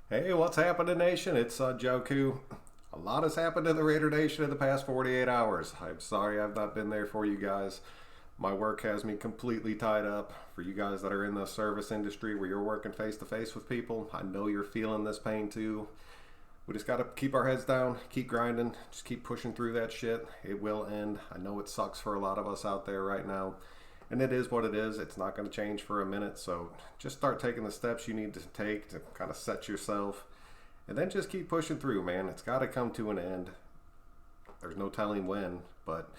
Hey, what's happening, Nation? It's Joku. A lot has happened in the Raider Nation in the past 48 hours. I'm sorry I've not been there for you guys. My work has me completely tied up. For you guys that are in the service industry where you're working face to face with people, I know you're feeling this pain too. We just got to keep our heads down, keep grinding, just keep pushing through that shit. It will end. I know it sucks for a lot of us out there right now. And it is what it is. It's not going to change for a minute. So just start taking the steps you need to take to kind of set yourself. And then just keep pushing through, man. It's got to come to an end. There's no telling when, but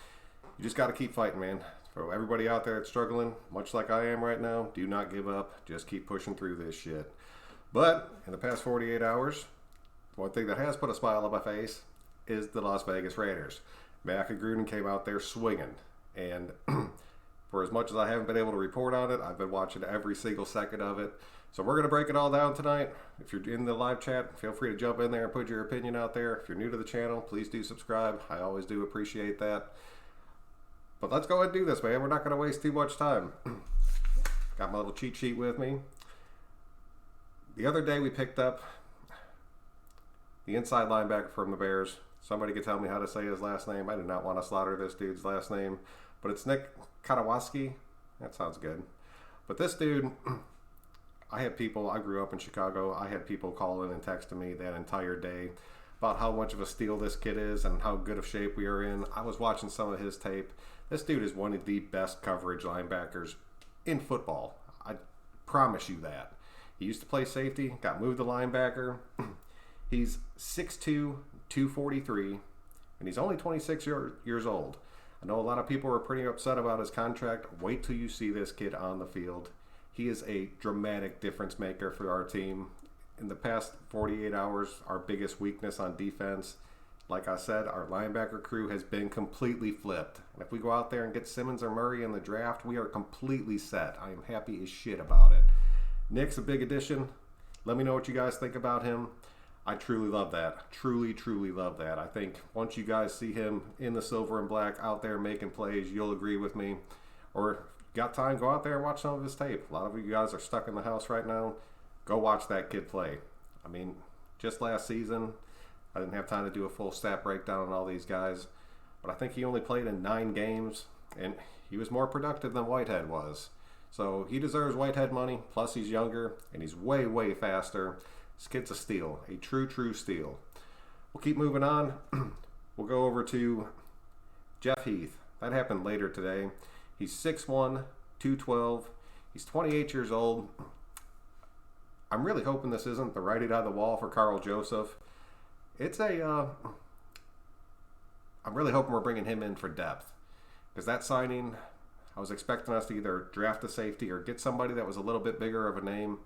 you just got to keep fighting, man. For everybody out there that's struggling, much like I am right now, do not give up. Just keep pushing through this shit. But in the past 48 hours, one thing that has put a smile on my face is the Las Vegas Raiders. Mac and Gruden came out there swinging. And for as much as I haven't been able to report on it, I've been watching every single second of it. So we're going to break it all down tonight. If you're in the live chat, feel free to jump in there and put your opinion out there. If you're new to the channel, please do subscribe. I always do appreciate that. But let's go ahead and do this, man. We're not going to waste too much time. Got my little cheat sheet with me. The other day we picked up the inside linebacker from the Bears. Somebody could tell me how to say his last name. I do not want to slaughter this dude's last name. But it's Nick Kwiatkoski. That sounds good. But this dude, I grew up in Chicago. I had people calling and texting me that entire day about how much of a steal this kid is and how good of shape we are in. I was watching some of his tape. This dude is one of the best coverage linebackers in football. I promise you that. He used to play safety, got moved to linebacker. He's 6'2", 243, and he's only 26 years old. I know a lot of people are pretty upset about his contract. Wait till you see this kid on the field. He is a dramatic difference maker for our team. In the past 48 hours, our biggest weakness on defense, like I said, our linebacker crew has been completely flipped. And if we go out there and get Simmons or Murray in the draft, we are completely set. I am happy as shit about it. Nick's a big addition. Let me know what you guys think about him. I truly love that. Truly, truly love that. I think once you guys see him in the silver and black out there making plays, you'll agree with me. Or if you got time, go out there and watch some of his tape. A lot of you guys are stuck in the house right now. Go watch that kid play. I mean, just last season, I didn't have time to do a full stat breakdown on all these guys, but I think he only played in 9 games, and he was more productive than Whitehead was. So he deserves Whitehead money, plus he's younger, and he's way, way faster. This kid's a steal, a true, true steal. We'll keep moving on. We'll go over to Jeff Heath. That happened later today. He's 6'1", 212. He's 28 years old. I'm really hoping this isn't the writing on the wall for Carl Joseph. I'm really hoping we're bringing him in for depth. Because that signing, I was expecting us to either draft a safety or get somebody that was a little bit bigger of a name.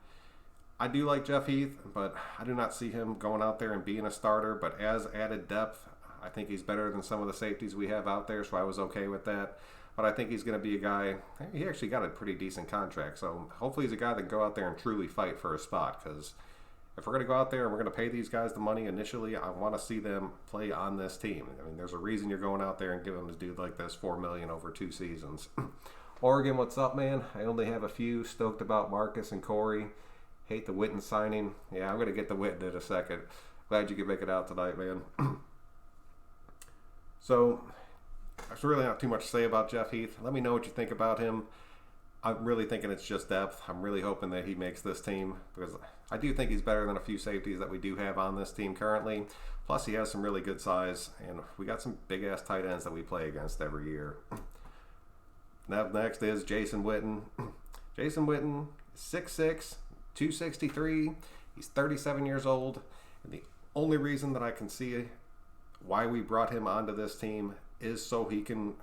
I do like Jeff Heath, but I do not see him going out there and being a starter. But as added depth, I think he's better than some of the safeties we have out there, so I was okay with that. But I think he's going to be a guy, he actually got a pretty decent contract. So hopefully he's a guy that can go out there and truly fight for a spot. Because if we're going to go out there and we're going to pay these guys the money initially, I want to see them play on this team. I mean, there's a reason you're going out there and giving a dude like this $4 million over 2 seasons. Oregon, what's up, man? I only have a few. Stoked about Marcus and Cory. Hate the Witten signing. Yeah, I'm going to get the Witten in a second. Glad you could make it out tonight, man. So there's really not too much to say about Jeff Heath. Let me know what you think about him. I'm really thinking it's just depth. I'm really hoping that he makes this team because I do think he's better than a few safeties that we do have on this team currently. Plus, he has some really good size, and we got some big-ass tight ends that we play against every year. Now, next is Jason Witten. Jason Witten, 6'6", 263. He's 37 years old, and the only reason that I can see why we brought him onto this team is so he can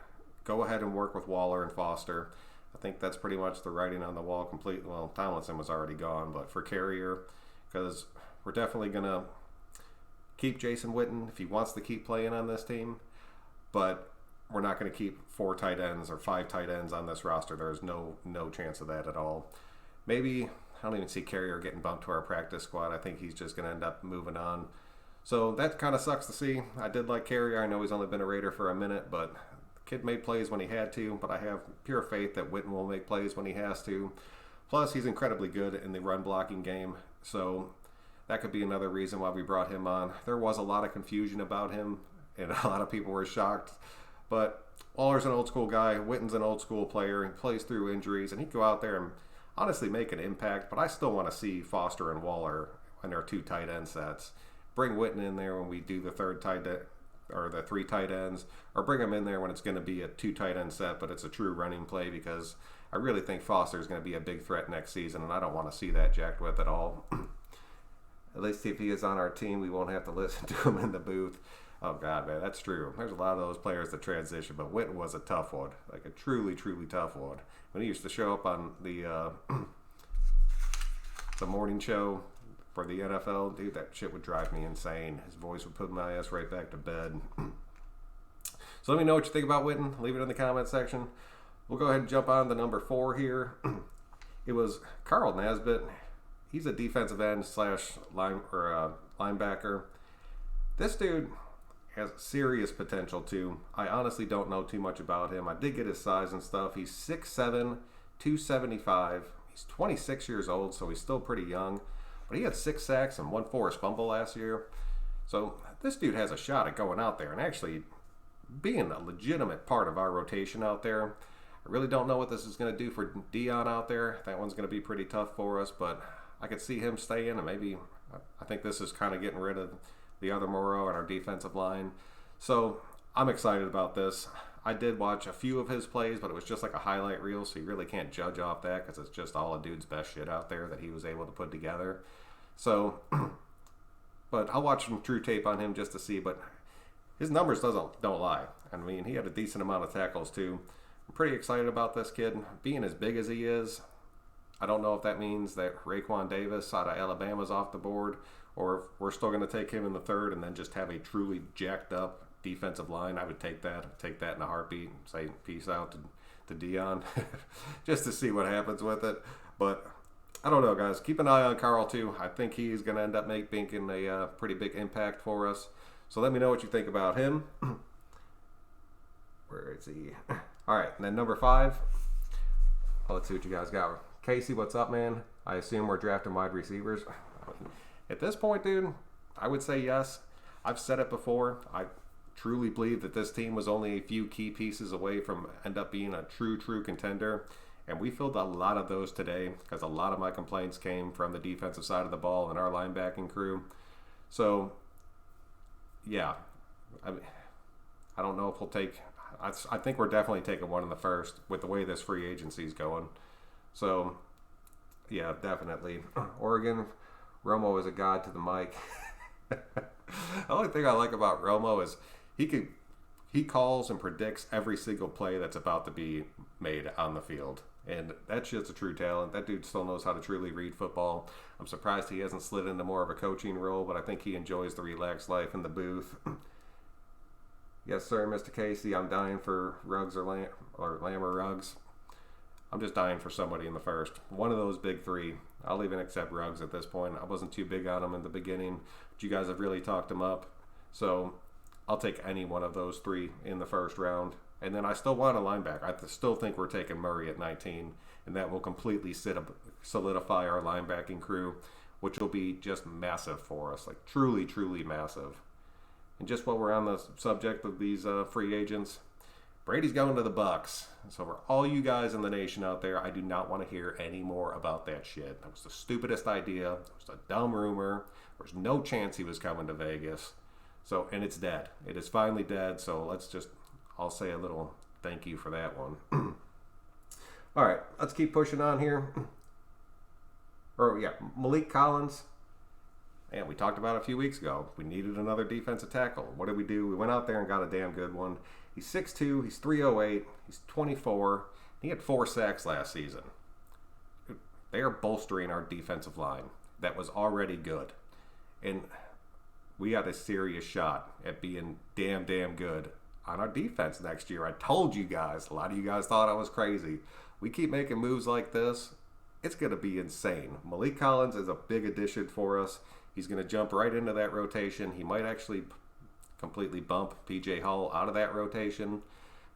go ahead and work with Waller and Foster. I think that's pretty much the writing on the wall completely. Well, Tomlinson was already gone, but for Carrier, because we're definitely going to keep Jason Witten if he wants to keep playing on this team, but we're not going to keep 4 tight ends or 5 tight ends on this roster. There's no chance of that at all. Maybe, I don't even see Carrier getting bumped to our practice squad. I think he's just going to end up moving on. So that kind of sucks to see. I did like Carrier. I know he's only been a Raider for a minute, but kid made plays when he had to, but I have pure faith that Witten will make plays when he has to. Plus, he's incredibly good in the run blocking game. So that could be another reason why we brought him on. There was a lot of confusion about him, and a lot of people were shocked. But Waller's an old school guy. Witten's an old school player. He plays through injuries, and he'd go out there and honestly make an impact. But I still want to see Foster and Waller in their 2 tight end sets. Bring Witten in there when we do the 3 tight ends, or bring him in there when it's going to be a 2 tight end set, but it's a true running play, because I really think Foster is going to be a big threat next season, and I don't want to see that jacked with at all. At least if he is on our team, we won't have to listen to him in the booth. Oh, God, man, that's true. There's a lot of those players that transition, but Witten was a tough one, like a truly, truly tough one. When he used to show up on the morning show for the NFL, dude, that shit would drive me insane. His voice would put my ass right back to bed. So let me know what you think about Witten. Leave it in the comment section. We'll go ahead and jump on to number 4 here. It was Carl Nassib. He's a defensive end / linebacker. This dude has serious potential too. I honestly don't know too much about him. I did get his size and stuff. He's 6'7", 275. He's 26 years old, so he's still pretty young. But he had 6 sacks and 1 forced fumble last year. So this dude has a shot at going out there and actually being a legitimate part of our rotation out there. I really don't know what this is going to do for Dion out there. That one's going to be pretty tough for us, but I could see him staying, and maybe I think this is kind of getting rid of the other Moro on our defensive line. So I'm excited about this. I did watch a few of his plays, but it was just like a highlight reel, so you really can't judge off that because it's just all a dude's best shit out there that he was able to put together. So, but I'll watch some true tape on him just to see, but his numbers don't lie. I mean, he had a decent amount of tackles too. I'm pretty excited about this kid. Being as big as he is, I don't know if that means that Raekwon Davis out of Alabama's off the board, or if we're still going to take him in the 3rd and then just have a truly jacked up defensive line. I would take that. I'd take that in a heartbeat and say peace out to Dion just to see what happens with it. But I don't know, guys. Keep an eye on Carl too. I think he's going to end up making a pretty big impact for us. So let me know what you think about him. Where is he? All right, and then number 5. Let's see what you guys got. Casey, what's up, man? I assume we're drafting wide receivers. At this point, dude, I would say yes. I've said it before. I truly believe that this team was only a few key pieces away from end up being a true contender. And we filled a lot of those today because a lot of my complaints came from the defensive side of the ball and our linebacking crew. So, yeah. I don't know if we'll take... I think we're definitely taking one in the 1st with the way this free agency is going. So, yeah, definitely. Oregon, Romo is a god to the mic. The only thing I like about Romo is he calls and predicts every single play that's about to be made on the field. And that's just a true talent. That dude still knows how to truly read football. I'm surprised he hasn't slid into more of a coaching role, but I think he enjoys the relaxed life in the booth. Yes, sir, Mr. Casey. I'm dying for Ruggs or Lamb or Ruggs. I'm just dying for somebody in the 1st. One of those big 3. I'll even accept Ruggs at this point. I wasn't too big on him in the beginning, but you guys have really talked him up. So I'll take any one of those 3 in the 1st round. And then I still want a linebacker. I still think we're taking Murray at 19, and that will completely solidify our linebacking crew, which will be just massive for us, like truly massive. And just while we're on the subject of these free agents, Brady's going to the Bucs. So for all you guys in the nation out there, I do not want to hear any more about that shit. That was the stupidest idea. It was a dumb rumor. There's no chance he was coming to Vegas. So, and it's dead. It is finally dead. So I'll say a little thank you for that one. All right, let's keep pushing on here. Malik Collins. And we talked about it a few weeks ago. We needed another defensive tackle. What did we do? We went out there and got a damn good one. He's 6'2", he's 308, he's 24. He had 4 sacks last season. They are bolstering our defensive line. That was already good. And we had a serious shot at being damn good on our defense next year. I told you guys. A lot of you guys thought I was crazy. We keep making moves like this, it's going to be insane. Malik Collins is a big addition for us. He's going to jump right into that rotation. He might actually completely bump P.J. Hull out of that rotation.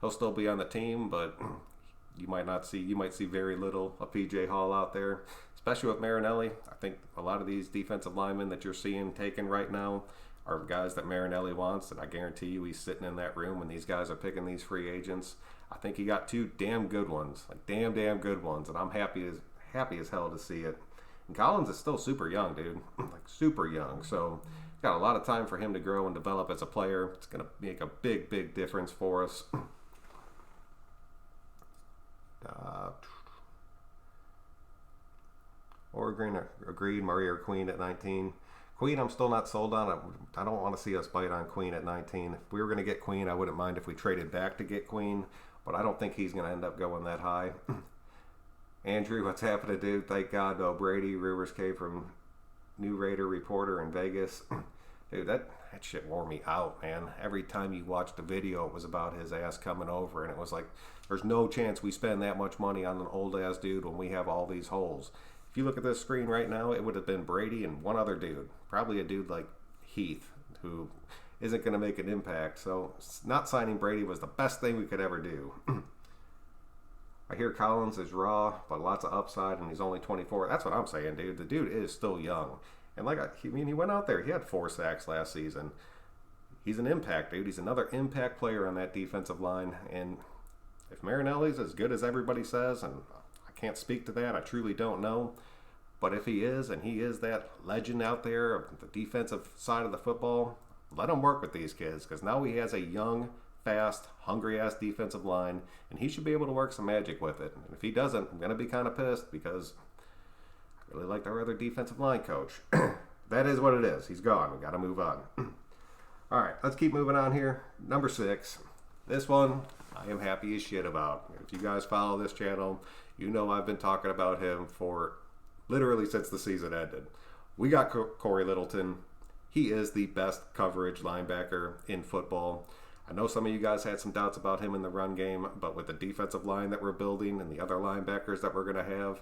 He'll still be on the team, but you might see very little of P.J. Hull out there. especially with Marinelli. I think a lot of these defensive linemen that you're seeing taken right now are guys that Marinelli wants, and I guarantee you he's sitting in that room when these guys are picking these free agents. I think he got 2 damn good ones, like damn good ones, and I'm happy as hell to see it. And Collins is still super young, dude, like super young. So got a lot of time for him to grow and develop as a player. It's gonna make a big difference for us. Oregon agreed. Maria Queen at 19. Queen, I'm still not sold on. I don't want to see us bite on Queen at 19. If we were going to get Queen, I wouldn't mind if we traded back to get Queen, but I don't think he's going to end up going that high. Andrew, what's happening, dude? Thank God, though. Brady Rivers came from New Raider reporter in Vegas. Dude, that shit wore me out, man. Every time you watched the video, it was about his ass coming over, and it was like, there's no chance we spend that much money on an old-ass dude when we have all these holes. If you look at this screen right now, it would have been Brady and one other dude. Probably a dude like Heath, who isn't going to make an impact. So not signing Brady was the best thing we could ever do. I hear Collins is raw, but lots of upside, and he's only 24. That's what I'm saying, dude. The dude is still young. And he went out there. He had 4 sacks last season. He's an impact, dude. He's another impact player on that defensive line. And if Marinelli's as good as everybody says, and can't speak to that, I truly don't know, but if he is, and he is that legend out there of the defensive side of the football, let him work with these kids, because now he has a young, fast, hungry ass defensive line, and he should be able to work some magic with it. And if he doesn't, I'm going to be kind of pissed, because I really liked our other defensive line coach. That is what it is. He's gone. We got to move on. All right, let's keep moving on here. Number 6. This one I am happy as shit about. If you guys follow this channel, you know I've been talking about him for literally since the season ended. We got Cory Littleton. He is the best coverage linebacker in football. I know some of you guys had some doubts about him in the run game, but with the defensive line that we're building and the other linebackers that we're going to have,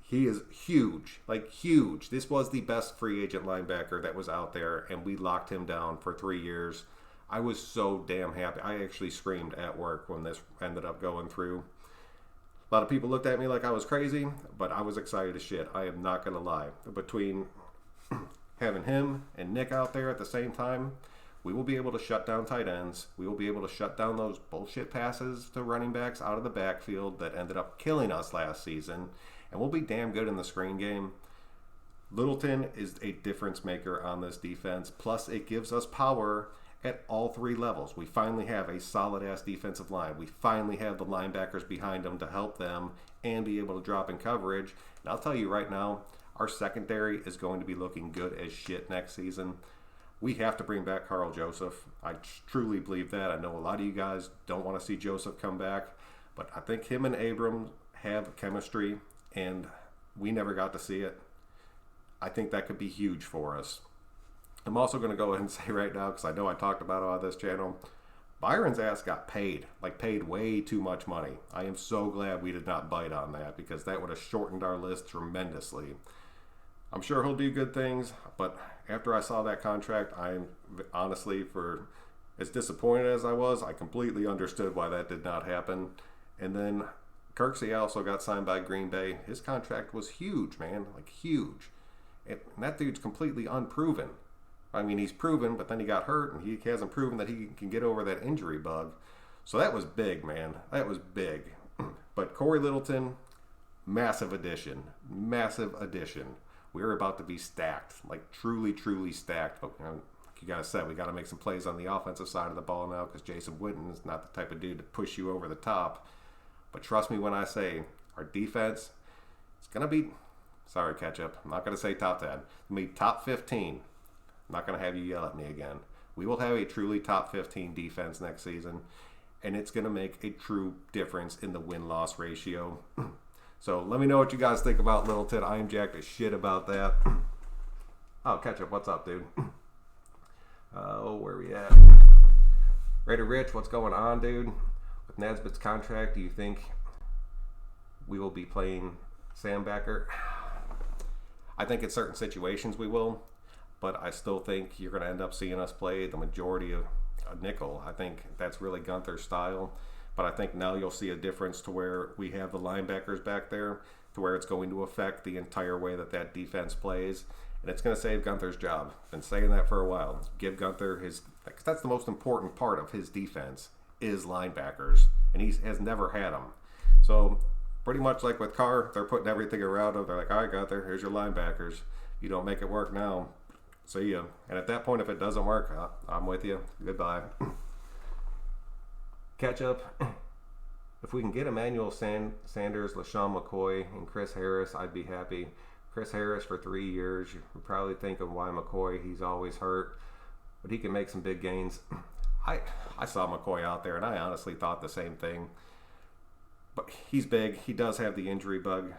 he is huge, like huge. This was the best free agent linebacker that was out there, and we locked him down for 3 years. I was so damn happy. I actually screamed at work when this ended up going through. A lot of people looked at me like I was crazy, but I was excited as shit. I am not going to lie. Between having him and Nick out there at the same time, we will be able to shut down tight ends. We will be able to shut down those bullshit passes to running backs out of the backfield that ended up killing us last season. And we'll be damn good in the screen game. Littleton is a difference maker on this defense. Plus, it gives us power at all 3 levels. We finally have a solid-ass defensive line. We finally have the linebackers behind them to help them and be able to drop in coverage. And I'll tell you right now, our secondary is going to be looking good as shit next season. We have to bring back Carl Joseph. I truly believe that. I know a lot of you guys don't want to see Joseph come back, but I think him and Abram have chemistry, and we never got to see it. I think that could be huge for us. I'm also going to go ahead and say right now, because I know I talked about it on this channel, Byron's ass got paid way too much money. I am so glad we did not bite on that, because that would have shortened our list tremendously. I'm sure he'll do good things, but after I saw that contract, I'm honestly, for as disappointed as I was, I completely understood why that did not happen. And then Kirksey also got signed by Green Bay. His contract was huge, man, like huge. And that dude's completely unproven. I mean, he's proven, but then he got hurt, and he hasn't proven that he can get over that injury bug. So that was big, man. That was big. But Cory Littleton, massive addition. Massive addition. We're about to be stacked, like truly stacked. But like you guys said, we got to make some plays on the offensive side of the ball now, because Jason Witten is not the type of dude to push you over the top. But trust me when I say our defense is going to be, sorry, Ketchup, I'm not going to say top 10. It's going to be top 15. I'm not going to have you yell at me again. We will have a truly top 15 defense next season, and it's going to make a true difference in the win-loss ratio. So let me know what you guys think about Littleton. I am jacked as shit about that. Oh, Ketchup, what's up, dude? Where we at? Raider Rich, what's going on, dude? With Nassib's contract, do you think we will be playing Sam Backer? I think in certain situations we will, but I still think you're going to end up seeing us play the majority of a nickel. I think that's really Gunther's style. But I think now you'll see a difference to where we have the linebackers back there. to where it's going to affect the entire way that defense plays. And it's going to save Gunther's job. Been saying that for a while. Give Gunther his, because that's the most important part of his defense is linebackers, and he has never had them. So pretty much like with Carr, they're putting everything around him. They're like, all right, Gunther, here's your linebackers. You don't make it work now, see ya. And at that point, if it doesn't work, I'm with you. Goodbye. Catch up. If we can get Emmanuel Sanders, LaShawn McCoy, and Chris Harris, I'd be happy. Chris Harris for 3 years. You're probably thinking, why McCoy? He's always hurt. But he can make some big gains. I saw McCoy out there, and I honestly thought the same thing. But he's big. He does have the injury bug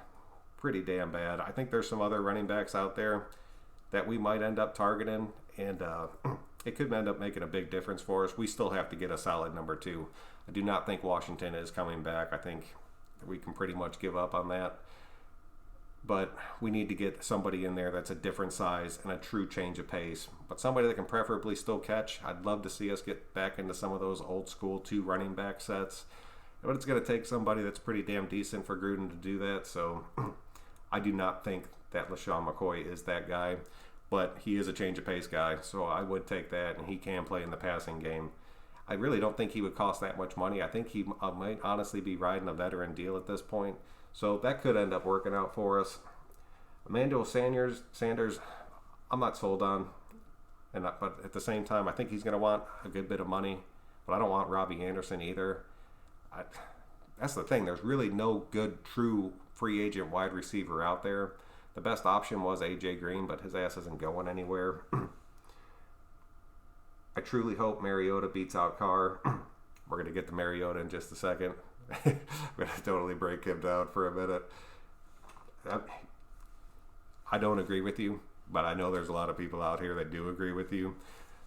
pretty damn bad. I think there's some other running backs out there that we might end up targeting, and it could end up making a big difference for us. We still have to get a solid number 2. I do not think Washington is coming back. I think we can pretty much give up on that. But we need to get somebody in there that's a different size and a true change of pace. But somebody that can preferably still catch. I'd love to see us get back into some of those old school 2 running back sets. But it's going to take somebody that's pretty damn decent for Gruden to do that. So I do not think that LaShawn McCoy is that guy. But he is a change of pace guy. So I would take that, and he can play in the passing game. I really don't think he would cost that much money. I think he might honestly be riding a veteran deal at this point. So that could end up working out for us. Emmanuel Sanders, I'm not sold on. But at the same time, I think he's going to want a good bit of money. But I don't want Robbie Anderson either. That's the thing. There's really no good, true free agent wide receiver out there. The best option was A.J. Green, but his ass isn't going anywhere. I truly hope Mariota beats out Carr. We're going to get to Mariota in just a second. I'm going to totally break him down for a minute. I don't agree with you, but I know there's a lot of people out here that do agree with you.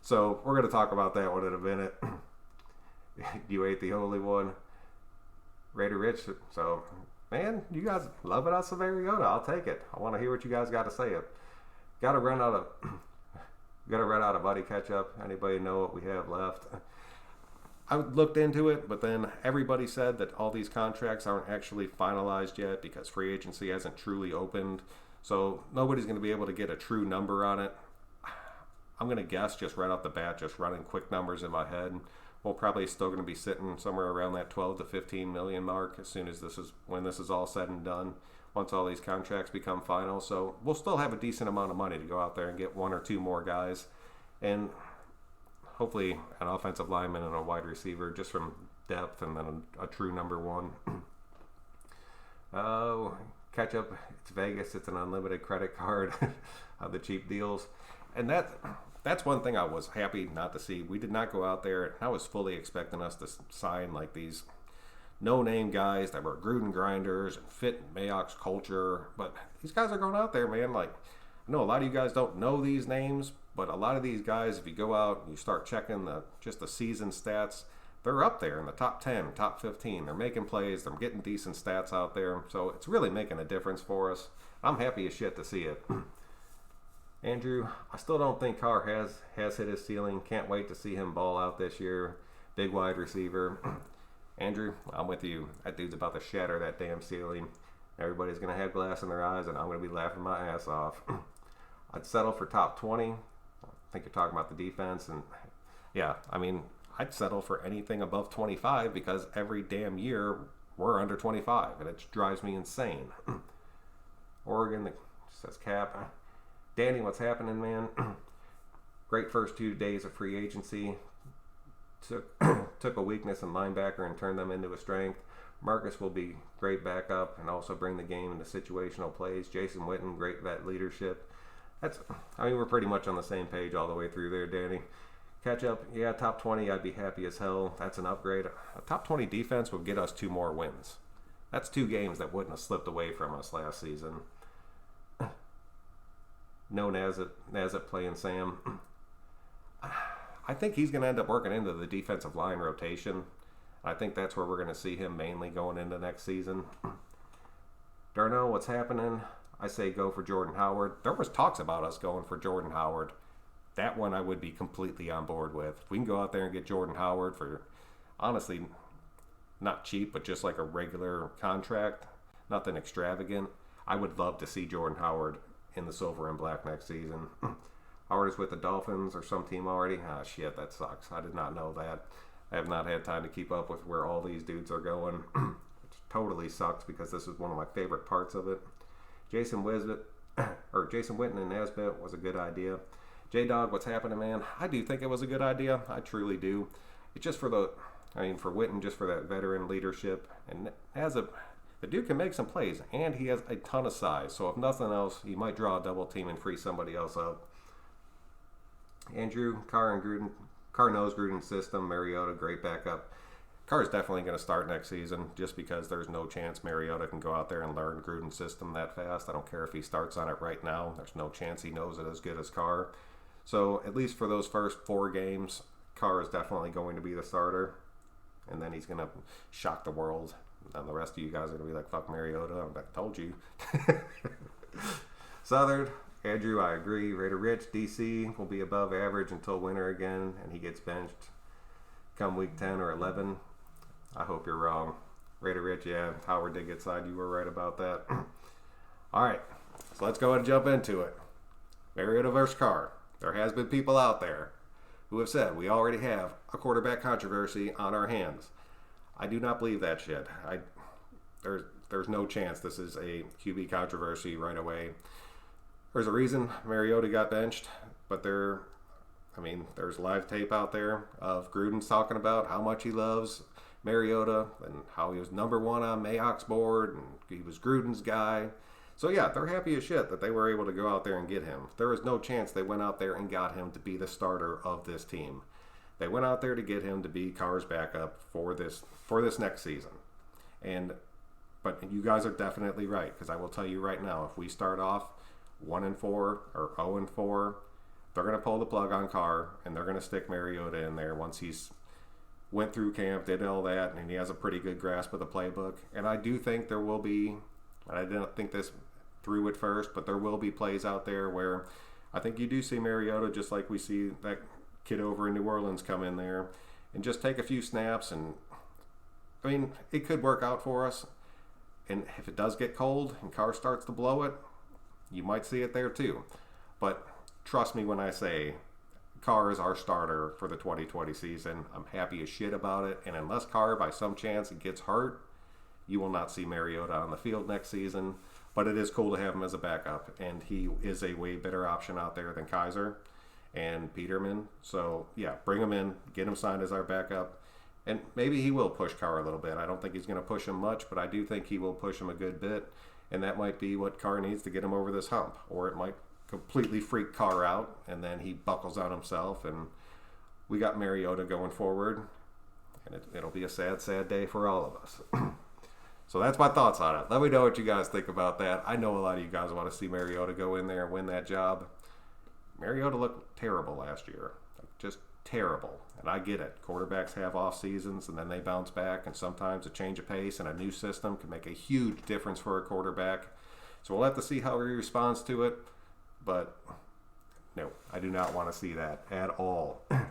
So we're going to talk about that one in a minute. You ate the holy one. Raider Rich. So, man, you guys loving us some Mariota. I'll take it. I want to hear what you guys got to say. Got to run out of buddy catch up. Anybody know what we have left? I looked into it, but then everybody said that all these contracts aren't actually finalized yet because free agency hasn't truly opened. So nobody's going to be able to get a true number on it. I'm going to guess just right off the bat, just running quick numbers in my head. We're probably still going to be sitting somewhere around that 12 to 15 million mark as soon as when this is all said and done, once all these contracts become final. So we'll still have a decent amount of money to go out there and get 1 or 2 more guys. And hopefully an offensive lineman and a wide receiver just from depth, and then a true number 1. Catch up. It's Vegas. It's an unlimited credit card of the cheap deals. And that's one thing I was happy not to see. We did not go out there. I was fully expecting us to sign like these no-name guys that were Gruden grinders and fit Mayock's culture. But these guys are going out there, man. Like, I know a lot of you guys don't know these names, but a lot of these guys, if you go out and you start checking just the season stats, they're up there in the top 10, top 15. They're making plays. They're getting decent stats out there. So it's really making a difference for us. I'm happy as shit to see it. Andrew, I still don't think Carr has hit his ceiling. Can't wait to see him ball out this year. Big wide receiver. Andrew, I'm with you. That dude's about to shatter that damn ceiling. Everybody's going to have glass in their eyes, and I'm going to be laughing my ass off. I'd settle for top 20. I think you're talking about the defense. And yeah, I mean, I'd settle for anything above 25 because every damn year we're under 25, and it drives me insane. Oregon, says Cap. Danny, what's happening, man? Great first 2 days of free agency. Took a weakness in linebacker and turned them into a strength. Marcus will be great backup and also bring the game into situational plays. Jason Witten, great vet leadership. We're pretty much on the same page all the way through there, Danny. Catch up, yeah, top 20, I'd be happy as hell. That's an upgrade. A top 20 defense would get us 2 more wins. That's 2 games that wouldn't have slipped away from us last season. No Nassib playing Sam. I think he's going to end up working into the defensive line rotation. I think that's where we're going to see him mainly going into next season. Darnell, what's happening? I say go for Jordan Howard. There was talks about us going for Jordan Howard. That one I would be completely on board with. If we can go out there and get Jordan Howard for, honestly, not cheap, but just like a regular contract, nothing extravagant. I would love to see Jordan Howard in the silver and black next season. Howard is with the Dolphins or some team already. Ah, shit, that sucks. I did not know that. I have not had time to keep up with where all these dudes are going. Which totally sucks because this is one of my favorite parts of it. Jason Witten and Nassib was a good idea. J-Dog, what's happening, man? I do think it was a good idea. I truly do. It's just for for Witten, just for that veteran leadership. And the dude can make some plays, and he has a ton of size. So if nothing else, he might draw a double team and free somebody else up. Andrew, Carr knows Gruden's system. Mariota, great backup. Carr is definitely going to start next season just because there's no chance Mariota can go out there and learn Gruden's system that fast. I don't care if he starts on it right now. There's no chance he knows it as good as Carr. So at least for those first 4 games, Carr is definitely going to be the starter. And then he's going to shock the world. And the rest of you guys are going to be like, fuck Mariota. I told you. Southern, Andrew, I agree. Raider Rich, DC will be above average until winter again, and he gets benched come week 10 or 11. I hope you're wrong. Raider Rich, yeah, Howard did get signed. You were right about that. All right, so let's go ahead and jump into it. Mariota versus Carr. There has been people out there who have said we already have a quarterback controversy on our hands. I do not believe that shit. There's no chance this is a QB controversy right away. There's a reason Mariota got benched, but there's live tape out there of Gruden's talking about how much he loves Mariota and how he was number 1 on Mayock's board and he was Gruden's guy. So yeah, they're happy as shit that they were able to go out there and get him. There was no chance they went out there and got him to be the starter of this team. They went out there to get him to be Carr's backup for this next season. But you guys are definitely right, because I will tell you right now, if we start off 1-4 or 0-4, they're going to pull the plug on Carr and they're going to stick Mariota in there once he's went through camp, did all that, and he has a pretty good grasp of the playbook. And I do think there will be, and I didn't think this through at first, but there will be plays out there where I think you do see Mariota, just like we see that kid over in New Orleans come in there and just take a few snaps. And I mean, it could work out for us. And if it does get cold and Carr starts to blow it, you might see it there too. But trust me when I say Carr is our starter for the 2020 season. I'm happy as shit about it. And unless Carr, by some chance, gets hurt, you will not see Mariota on the field next season. But it is cool to have him as a backup. And he is a way better option out there than Kaiser and Peterman. So, yeah, bring him in, get him signed as our backup. And maybe he will push Carr a little bit. I don't think he's going to push him much, but I do think he will push him a good bit. And that might be what Carr needs to get him over this hump. Or it might completely freak Carr out, and then he buckles on himself, and we got Mariota going forward. And it'll be a sad, sad day for all of us. So that's my thoughts on it. Let me know what you guys think about that. I know a lot of you guys want to see Mariota go in there and win that job. Mariota looked terrible last year. Just terrible. And I get it. Quarterbacks have off seasons and then they bounce back, and sometimes a change of pace and a new system can make a huge difference for a quarterback. So we'll have to see how he responds to it. But no, I do not want to see that at all. Where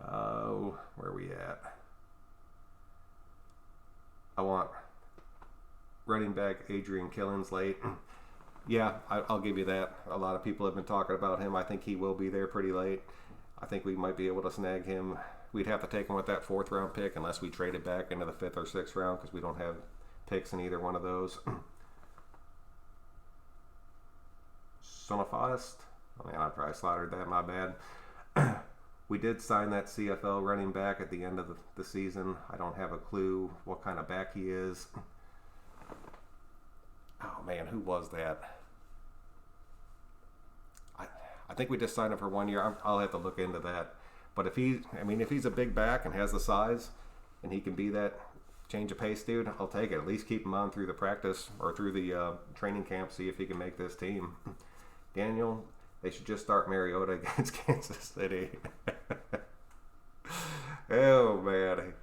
are we at? I want running back Adrian Killins late. Yeah, I'll give you that. A lot of people have been talking about him. I think he will be there pretty late. I think we might be able to snag him. We'd have to take him with that 4th round pick unless we trade it back into the 5th or 6th round, because we don't have picks in either one of those. Sonofast. Oh man, I probably slaughtered that. My bad. We did sign that CFL running back at the end of the season. I don't have a clue what kind of back he is. Oh man, who was that? I think we just signed him for 1 year. I'll have to look into that. But if he's a big back and has the size, and he can be that change of pace dude, I'll take it. At least keep him on through the practice or through the training camp. See if he can make this team. Daniel, they should just start Mariota against Kansas City. Oh man,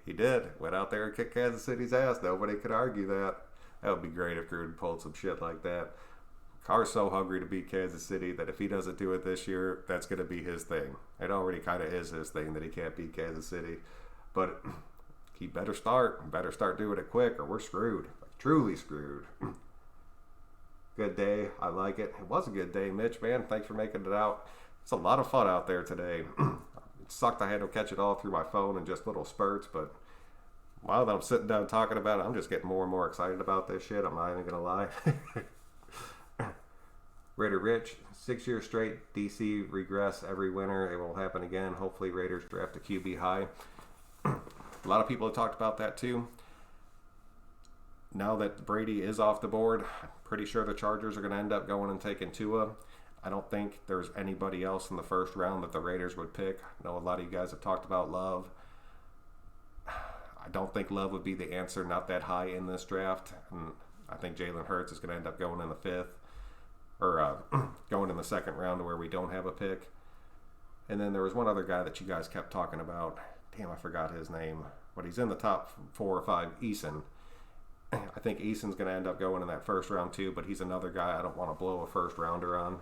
he did. Went out there and kicked Kansas City's ass. Nobody could argue that. That would be great if Gruden pulled some shit like that. Carr's so hungry to beat Kansas City that if he doesn't do it this year, that's going to be his thing. It already kind of is his thing that he can't beat Kansas City. But he better start doing it quick or we're screwed. Truly screwed. Good day. I like it. It was a good day, Mitch, man. Thanks for making it out. It's a lot of fun out there today. It sucked I had to catch it all through my phone in just little spurts, but while I'm sitting down talking about it, I'm just getting more and more excited about this shit. I'm not even going to lie. Raider Rich, 6 years straight. DC regress every winter. It will happen again. Hopefully Raiders draft a QB high. A lot of people have talked about that too. Now that Brady is off the board, I'm pretty sure the Chargers are going to end up going and taking Tua. I don't think there's anybody else in the first round that the Raiders would pick. I know a lot of you guys have talked about Love. I don't think Love would be the answer, not that high in this draft. And I think Jalen Hurts is going to end up going in the fifth, or going in the second round to where we don't have a pick. And then there was one other guy that you guys kept talking about. Damn, I forgot his name. But he's in the top 4 or 5, Eason. I think Eason's going to end up going in that first round too, but he's another guy I don't want to blow a first rounder on.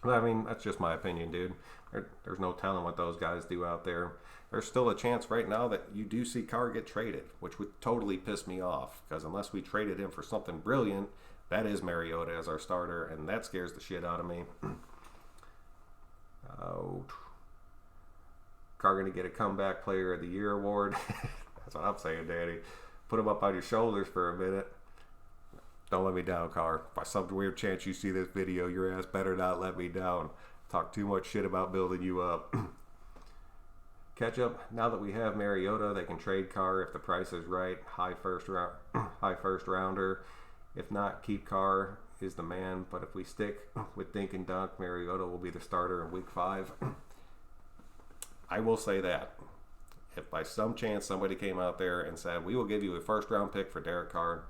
I mean, that's just my opinion, dude. There's no telling what those guys do out there. There's still a chance right now that you do see Carr get traded, which would totally piss me off, because unless we traded him for something brilliant, that is Mariota as our starter, and that scares the shit out of me. Carr going to get a Comeback Player of the Year award. That's what I'm saying, Daddy. Put him up on your shoulders for a minute. Don't let me down, Carr. By some weird chance you see this video, your ass better not let me down. Talk too much shit about building you up. Ketchup, now that we have Mariota, they can trade Carr if the price is right. High first rounder. If not, keep Carr is the man. But if we stick with Dink and Dunk, Mariota will be the starter in week 5. I will say that. If by some chance somebody came out there and said, we will give you a first round pick for Derek Carr,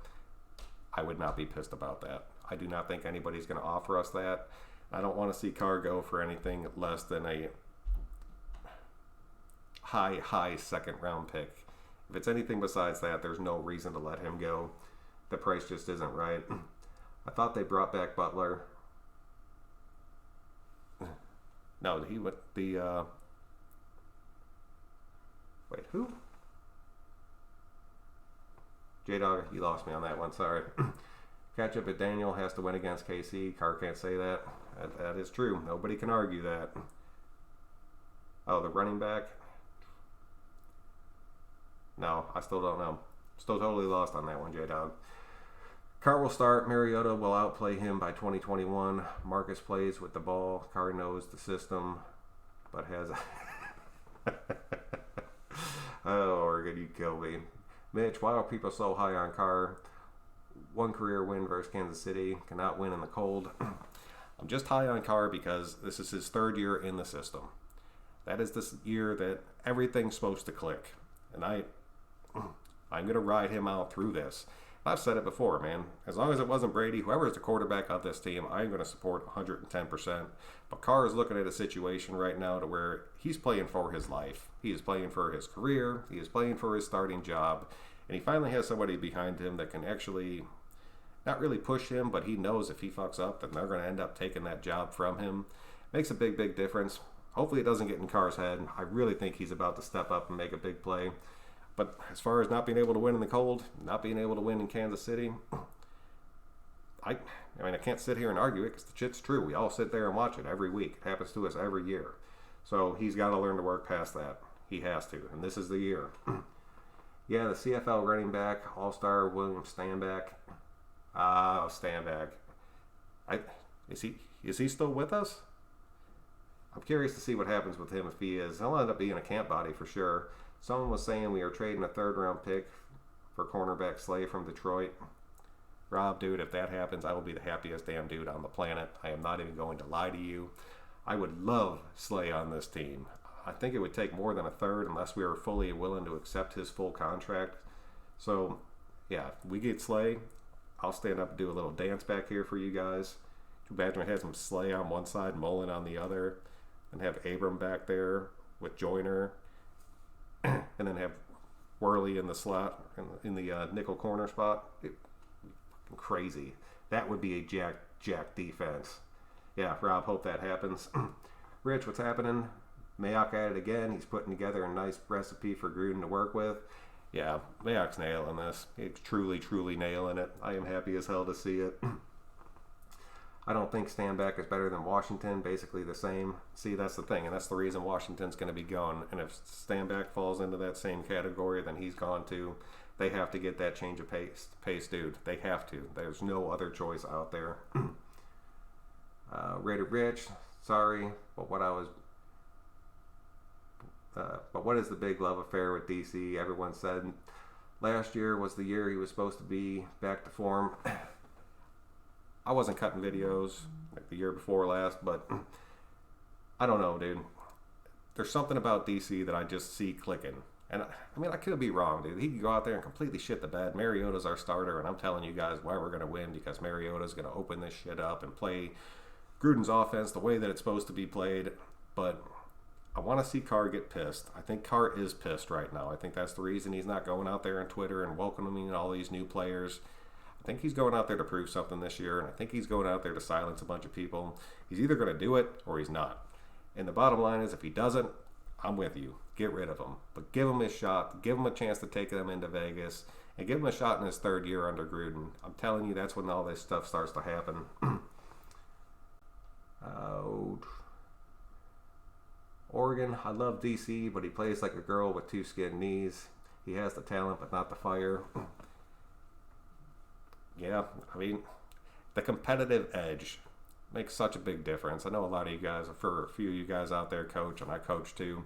I would not be pissed about that. I do not think anybody's going to offer us that. I don't want to see Carr go for anything less than a high second round pick. If it's anything besides that, there's no reason to let him go. The price just isn't right. I thought they brought back Butler. No, he went the... Wait, who? J-Dog, you lost me on that one, sorry. Catch up at Daniel has to win against KC. Carr can't say that. That is true. Nobody can argue that. Oh, the running back? No, I still don't know. Still totally lost on that one, J-Dog. Carr will start. Mariota will outplay him by 2021. Marcus plays with the ball. Carr knows the system, but has... Oh, Oregon, you kill me. Mitch, why are people so high on Carr? One career win versus Kansas City. Cannot win in the cold. I'm just high on Carr because this is his 3rd year in the system. That is this year that everything's supposed to click. And I'm going to ride him out through this. I've said it before, man. As long as it wasn't Brady, whoever is the quarterback of this team, I'm going to support 110%. But Carr is looking at a situation right now to where he's playing for his life. He is playing for his career. He is playing for his starting job. And he finally has somebody behind him that can actually not really push him, but he knows if he fucks up, then they're going to end up taking that job from him. Makes a big difference. Hopefully it doesn't get in Carr's head. I really think he's about to step up and make a big play. But as far as not being able to win in the cold, not being able to win in Kansas City, I mean, I can't sit here and argue it because the shit's true. We all sit there and watch it every week. It happens to us every year. So he's got to learn to work past that. He has to. And this is the year. Yeah, the CFL running back, All-Star William Stanback. Stanback. Is he still with us? I'm curious to see what happens with him if he is. He'll end up being a camp body for sure. Someone was saying we are trading a 3rd round pick for cornerback Slay from Detroit. Rob, dude, if that happens, I will be the happiest damn dude on the planet. I am not even going to lie to you. I would love Slay on this team. I think it would take more than a 3rd unless we were fully willing to accept his full contract. So, yeah, if we get Slay, I'll stand up and do a little dance back here for you guys. Imagine we had some Slay on one side, Mullen on the other, and have Abram back there with Joyner, and then have Worley in the slot, in the nickel corner spot. Crazy. That would be a jack defense. Yeah, Rob, hope that happens. Rich, what's happening? Mayock at it again. He's putting together a nice recipe for Gruden to work with. Yeah, Mayok's nailing this. He's truly nailing it. I am happy as hell to see it. I don't think Stanback is better than Washington. Basically the same. See, that's the thing, and that's the reason Washington's going to be gone. And if Stanback falls into that same category, then he's gone too. They have to get that change of pace, dude. They have to. There's no other choice out there. Raider Rich, sorry, but what is the big love affair with DC? Everyone said last year was the year he was supposed to be back to form. I wasn't cutting videos like the year before last, but I don't know, dude. There's something about DC that I just see clicking. And I mean, I could be wrong, dude. He could go out there and completely shit the bed. Mariota's our starter, and I'm telling you guys why we're going to win, because Mariota's going to open this shit up and play Gruden's offense the way that it's supposed to be played. But I want to see Carr get pissed. I think Carr is pissed right now. I think that's the reason he's not going out there on Twitter and welcoming all these new players. I think he's going out there to prove something this year, and I think he's going out there to silence a bunch of people. He's either going to do it or he's not. And the bottom line is, if he doesn't, I'm with you. Get rid of him. But give him his shot. Give him a chance to take them into Vegas. And give him a shot in his third year under Gruden. I'm telling you, that's when all this stuff starts to happen. Oregon, I love DC, but he plays like a girl with two skin knees. He has the talent, but not the fire. Yeah, I mean, the competitive edge makes such a big difference. I know a lot of you guys, for a few of you guys out there coach, and I coach too.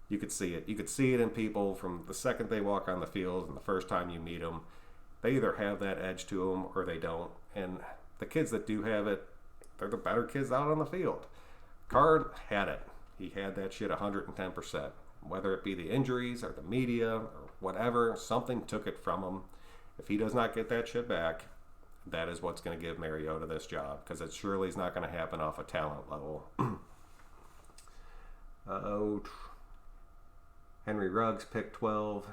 You could see it. You could see it in people from the second they walk on the field and the first time you meet them. They either have that edge to them or they don't. And the kids that do have it, they're the better kids out on the field. Carr had it. He had that shit 110%. Whether it be the injuries or the media or whatever, something took it from him. If he does not get that shit back, that is what's going to give Mariota this job, because it surely is not going to happen off a talent level. Henry Ruggs picked 12.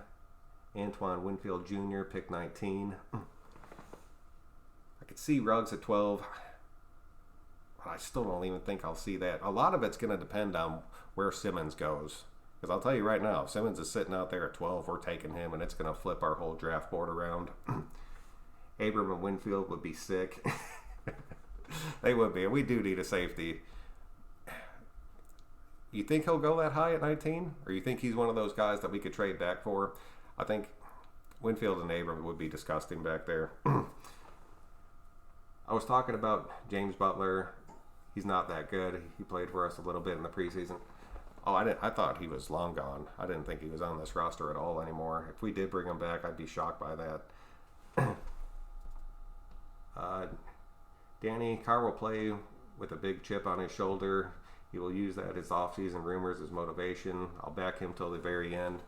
Antoine Winfield Jr. picked 19. I could see Ruggs at 12. But I still don't even think I'll see that. A lot of it's going to depend on where Simmons goes. Because I'll tell you right now, if Simmons is sitting out there at 12, we're taking him, and it's going to flip our whole draft board around. Abram and Winfield would be sick. They would be. And we do need a safety. You think he'll go that high at 19? Or you think he's one of those guys that we could trade back for? I think Winfield and Abram would be disgusting back there. I was talking about James Butler. He's not that good. He played for us a little bit in the preseason. Oh, I thought he was long gone. I didn't think he was on this roster at all anymore. If we did bring him back, I'd be shocked by that. Danny Carr will play with a big chip on his shoulder. He will use that as off-season rumors as motivation. I'll back him till the very end.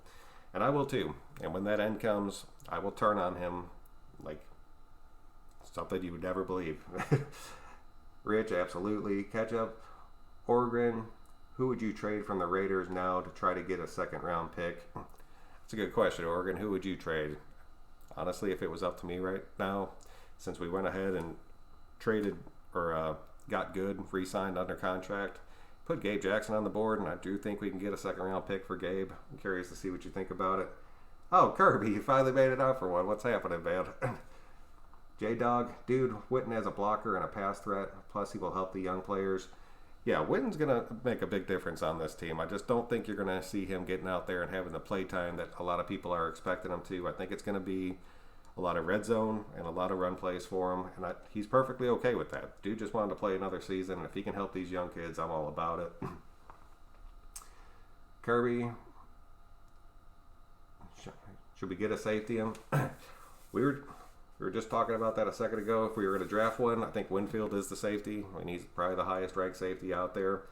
And I will too. And when that end comes, I will turn on him like something you would never believe. Rich, absolutely. Ketchup, Oregon. Who would you trade from the Raiders now to try to get a second-round pick? That's a good question, Oregon. Who would you trade? Honestly, if it was up to me right now, since we went ahead and traded or got good, re-signed under contract, put Gabe Jackson on the board, and I do think we can get a second-round pick for Gabe. I'm curious to see what you think about it. Oh, Kirby, you finally made it out for one. What's happening, man? J-Dog, dude, Witten has a blocker and a pass threat, plus he will help the young players. Yeah, Witten's going to make a big difference on this team. I just don't think you're going to see him getting out there and having the play time that a lot of people are expecting him to. I think it's going to be a lot of red zone and a lot of run plays for him, and he's perfectly okay with that. Dude just wanted to play another season, and if he can help these young kids, I'm all about it. Kirby, should we get a safety? We were just talking about that a second ago. If we were going to draft one, I think Winfield is the safety. I mean, he's probably the highest ranked safety out there.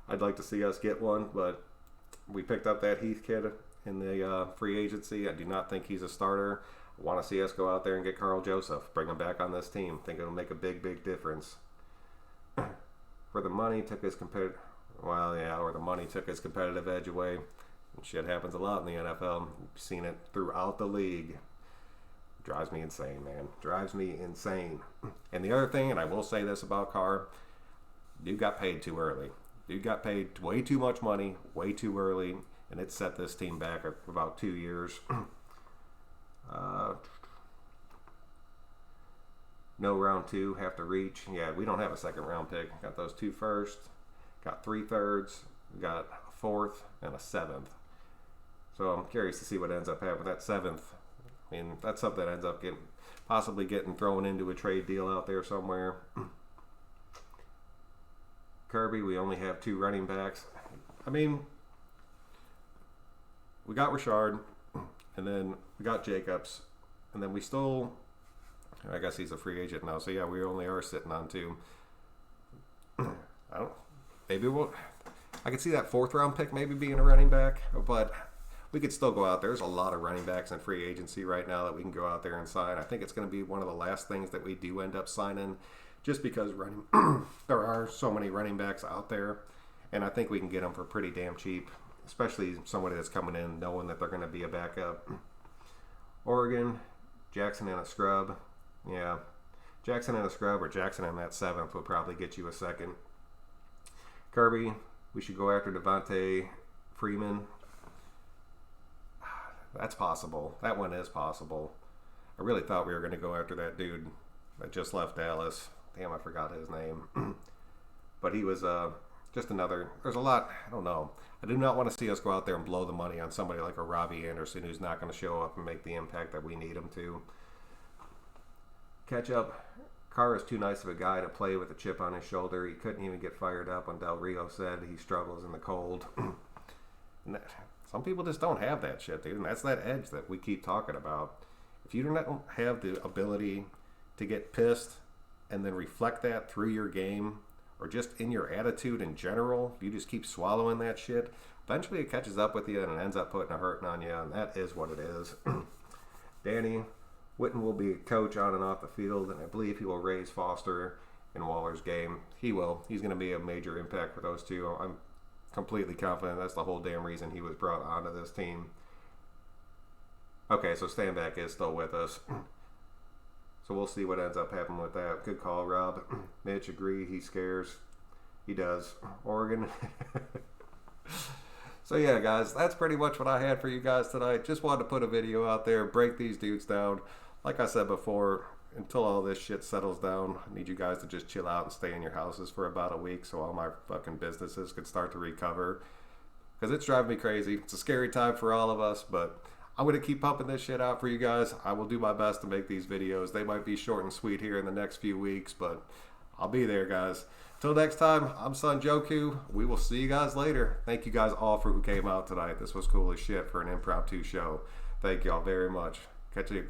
I'd like to see us get one, but we picked up that Heath kid in the free agency. I do not think he's a starter. I want to see us go out there and get Carl Joseph, bring him back on this team. I think it'll make a big difference. For the money took his competitive edge away. And shit happens a lot in the NFL. We've seen it throughout the league. Drives me insane, man. Drives me insane. And the other thing, and I will say this about Carr, dude got paid too early. Dude got paid way too much money, way too early, and it set this team back about 2 years. No round 2, have to reach. Yeah, we don't have a second round pick. Got those 2 first, got 3 thirds, got a 4th and a 7th. So I'm curious to see what ends up happening with that 7th. I mean, that's something that ends up possibly getting thrown into a trade deal out there somewhere. Kirby, we only have 2 running backs. I mean, we got Richard, and then we got Jacobs, and then we still, I guess he's a free agent now, so yeah, we only are sitting on 2. I could see that 4th round pick maybe being a running back, but we could still go out there. There's a lot of running backs in free agency right now that we can go out there and sign. I think it's going to be one of the last things that we do end up signing, just because there are so many running backs out there, and I think we can get them for pretty damn cheap, especially somebody that's coming in knowing that they're going to be a backup. Oregon, Jackson and a scrub. Yeah, Jackson and a scrub, or Jackson and that 7th would probably get you a 2nd. Kirby, we should go after Devontae Freeman. That's possible. That one is possible. I really thought we were going to go after that dude that just left Dallas. Damn, I forgot his name. But he was just another. There's a lot. I don't know. I do not want to see us go out there and blow the money on somebody like a Robbie Anderson who's not going to show up and make the impact that we need him to. Catch up. Carr is too nice of a guy to play with a chip on his shoulder. He couldn't even get fired up when Del Rio said he struggles in the cold. Some people just don't have that shit, dude. And that's that edge that we keep talking about. If you don't have the ability to get pissed and then reflect that through your game, or just in your attitude in general, if you just keep swallowing that shit, eventually it catches up with you and it ends up putting a hurting on you, and that is what it is. Danny, Witten will be a coach on and off the field, and I believe he will raise Foster in Waller's game. He will. He's going to be a major impact for those two. I'm completely confident that's the whole damn reason he was brought onto this team. Okay, so Standback is still with us. So we'll see what ends up happening with that. Good call, Rob. Mitch, agreed. He scares. He does. Oregon. So yeah, guys, that's pretty much what I had for you guys tonight. Just wanted to put a video out there, break these dudes down. Like I said before, until all this shit settles down, I need you guys to just chill out and stay in your houses for about a week so all my fucking businesses could start to recover. Because it's driving me crazy. It's a scary time for all of us, but I'm going to keep pumping this shit out for you guys. I will do my best to make these videos. They might be short and sweet here in the next few weeks, but I'll be there, guys. Till next time, I'm Son Joku. We will see you guys later. Thank you guys all for who came out tonight. This was cool as shit for an impromptu show. Thank y'all very much. Catch you.